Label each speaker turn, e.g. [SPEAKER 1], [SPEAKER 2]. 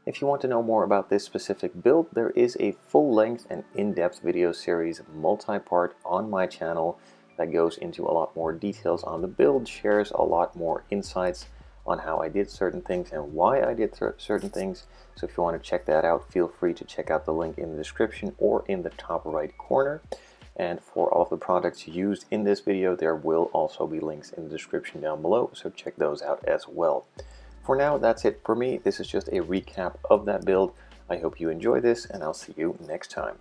[SPEAKER 1] If you want to know more about this specific build, there is a full-length and in-depth video series, multi-part, on my channel that goes into a lot more details on the build, shares a lot more insights on how I did certain things and why I did certain things. So if you want to check that out, feel free to check out the link in the description or in the top right corner. And for all of the products used in this video, there will also be links in the description down below, so check those out as well. For now, that's it for me. This is just a recap of that build. I hope you enjoy this, and I'll see you next time.